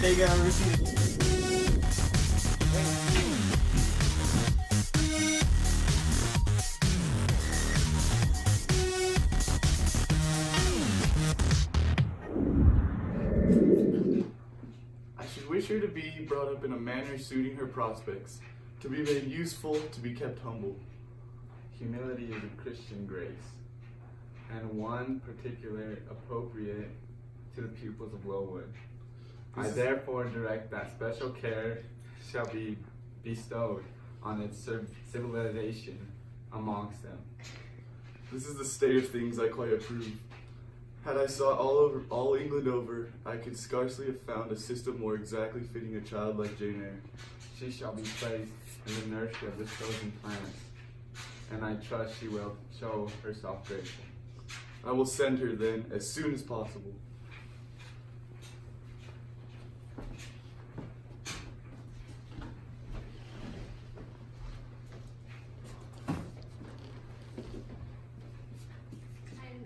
take a receipt. I should wish her to be brought up in a manner suiting her prospects, to be made useful, to be kept humble. Humility is a Christian grace, and one particular appropriate to the pupils of Willwood. I therefore direct that special care shall be bestowed on its civilization amongst them. This is the state of things I quite approve. Had I sought all England over, I could scarcely have found a system more exactly fitting a child like Jane Eyre. She shall be placed in the nursery of the chosen planets, and I trust she will show herself grateful. I will send her then as soon as possible.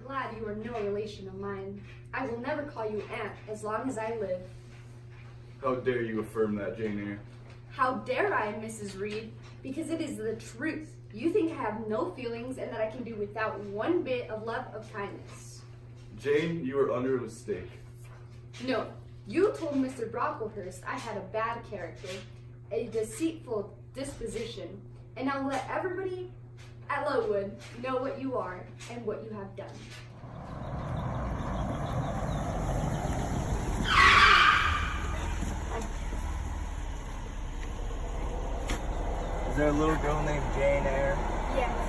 Glad you are no relation of mine. I will never call you aunt as long as I live. How dare you affirm that, Jane Eyre? How dare I, Mrs. Reed? Because it is the truth. You think I have no feelings and that I can do without one bit of love of kindness. Jane, you are under a mistake. No, you told Mr. Brocklehurst I had a bad character, a deceitful disposition, and I'll let everybody at Lowood know what you are and what you have done. Is there a little girl named Jane Eyre? Yes.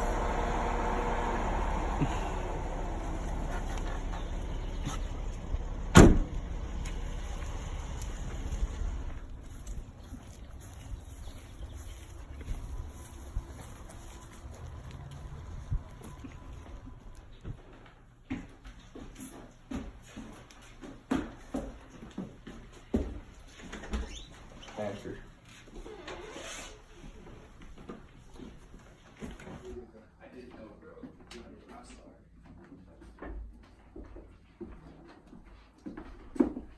Answer.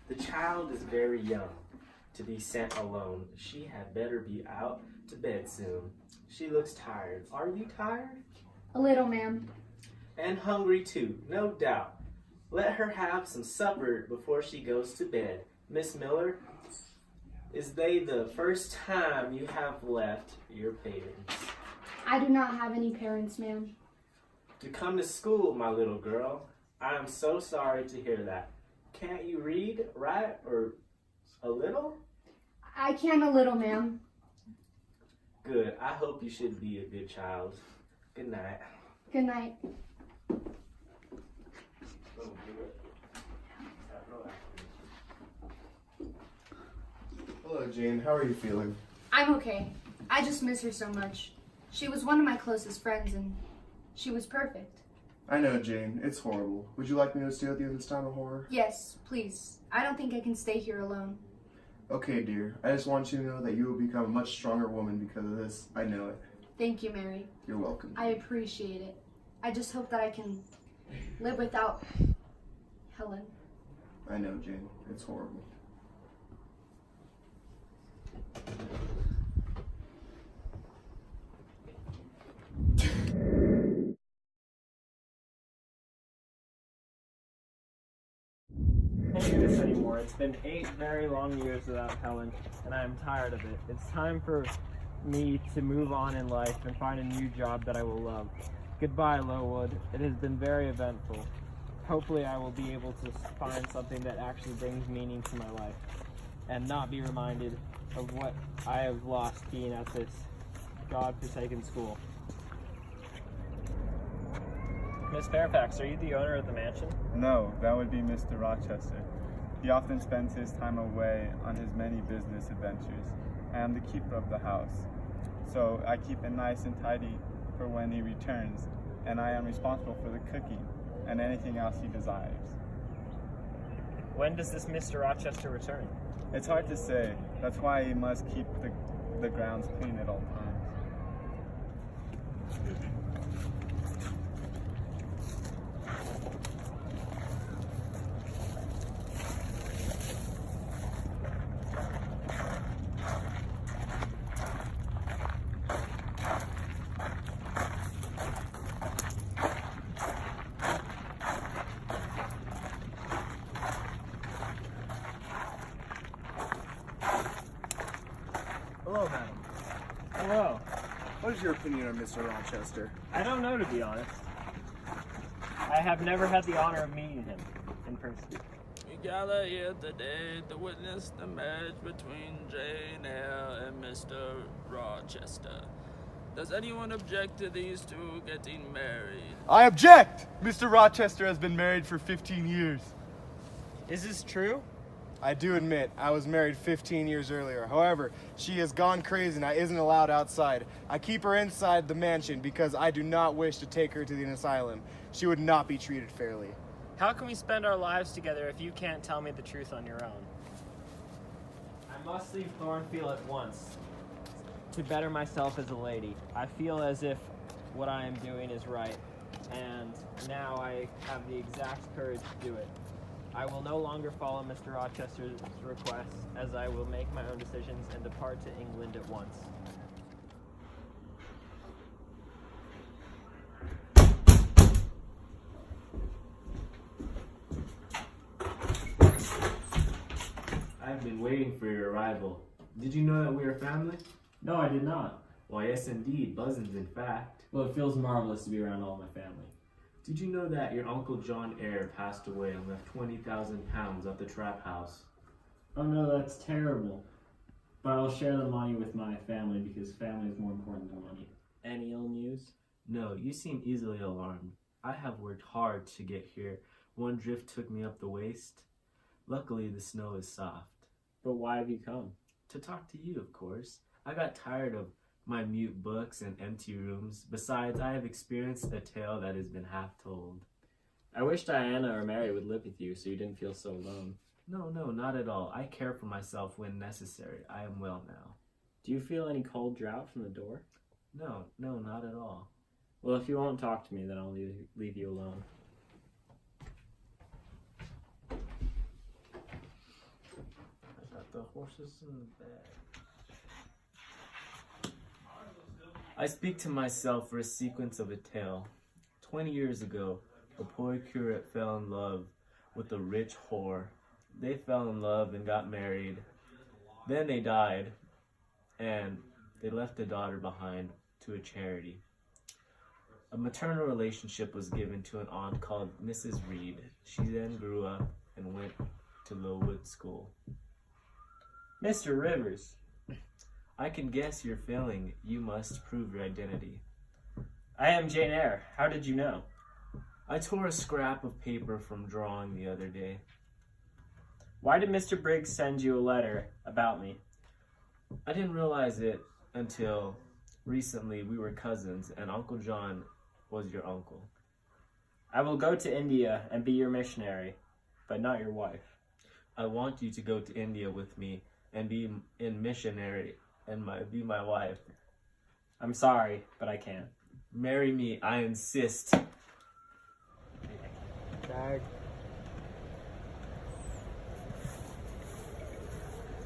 The child is very young to be sent alone. She had better be out to bed soon. She looks tired. Are you tired? A little, ma'am. And hungry too, no doubt. Let her have some supper before she goes to bed. Miss Miller, is they the first time you have left your parents? I do not have any parents, ma'am. To come to school, my little girl. I am so sorry to hear that. Can't you read, write, or a little? I can a little, ma'am. Good. I hope you should be a good child. Good night. Good night. Hello, Jane. How are you feeling? I'm okay. I just miss her so much. She was one of my closest friends and she was perfect. I know, Jane. It's horrible. Would you like me to stay with you this time of horror? Yes, please. I don't think I can stay here alone. Okay, dear. I just want you to know that you will become a much stronger woman because of this. I know it. Thank you, Mary. You're welcome. I appreciate it. I just hope that I can live without Helen. I know, Jane. It's horrible. Can't do this anymore. It's been 8 very long years without Helen, and I am tired of it. It's time for me to move on in life and find a new job that I will love. Goodbye, Lowood. It has been very eventful. Hopefully I will be able to find something that actually brings meaning to my life and not be reminded of what I have lost being at this God-forsaken school. Miss Fairfax, are you the owner of the mansion? No, that would be Mr. Rochester. He often spends his time away on his many business adventures. I am the keeper of the house, so I keep it nice and tidy for when he returns, and I am responsible for the cooking and anything else he desires. When does this Mr. Rochester return? It's hard to say. That's why he must keep the grounds clean at all times. Hello. What is your opinion on Mr. Rochester? I don't know, to be honest. I have never had the honor of meeting him in person. We gather here today to witness the marriage between Jane Eyre and Mr. Rochester. Does anyone object to these two getting married? I object! Mr. Rochester has been married for 15 years. Is this true? I do admit, I was married 15 years earlier. However, she has gone crazy and I isn't allowed outside. I keep her inside the mansion because I do not wish to take her to the asylum. She would not be treated fairly. How can we spend our lives together if you can't tell me the truth on your own? I must leave Thornfield at once to better myself as a lady. I feel as if what I am doing is right, and now I have the exact courage to do it. I will no longer follow Mr. Rochester's requests, as I will make my own decisions and depart to England at once. I've been waiting for your arrival. Did you know that we are family? No, I did not. Why, yes indeed, Buzzins in fact. Well, it feels marvelous to be around all my family. Did you know that your Uncle John Eyre passed away and left 20,000 pounds at the trap house? Oh no, that's terrible. But I'll share the money with my family because family is more important than money. Any ill news? No, you seem easily alarmed. I have worked hard to get here. One drift took me up the waist. Luckily, the snow is soft. But why have you come? To talk to you, of course. I got tired of my mute books and empty rooms. Besides, I have experienced a tale that has been half told. I wish Diana or Mary would live with you so you didn't feel so alone. No, not at all. I care for myself when necessary. I am well now. Do you feel any cold draught from the door? No, not at all. Well, if you won't talk to me, then I'll leave you alone. I got the horses in the bag. I speak to myself for a sequence of a tale. 20 years ago, a poor curate fell in love with a rich whore. They fell in love and got married. Then they died, and they left a daughter behind to a charity. A maternal relationship was given to an aunt called Mrs. Reed. She then grew up and went to Lowood School. Mr. Rivers. I can guess your feeling. You must prove your identity. I am Jane Eyre. How did you know? I tore a scrap of paper from drawing the other day. Why did Mr. Briggs send you a letter about me? I didn't realize it until recently. We were cousins, and Uncle John was your uncle. I will go to India and be your missionary, but not your wife. I want you to go to India with me and be in missionary and be my wife. I'm sorry, but I can't. Marry me, I insist. Bag.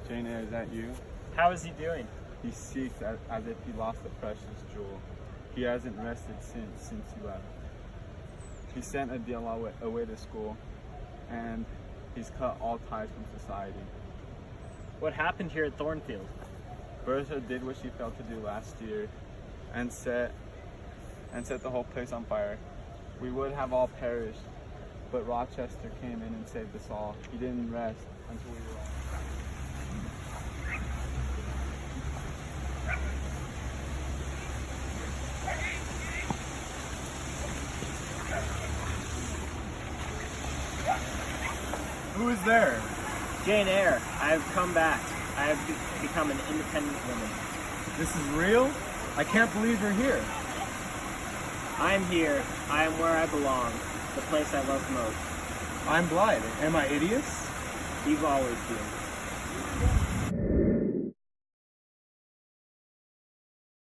Jane Eyre, is that you? How is he doing? He seeks as if he lost a precious jewel. He hasn't rested since he left. He sent Adela away to school, and he's cut all ties from society. What happened here at Thornfield? Bertha did what she failed to do last year, and set the whole place on fire. We would have all perished, but Rochester came in and saved us all. He didn't rest until we were all. Who is there? Jane Eyre, I have come back. I have become an independent woman. This is real? I can't believe you're here. I am here. I am where I belong. The place I love most. I'm Blythe. Am I hideous? You've always been.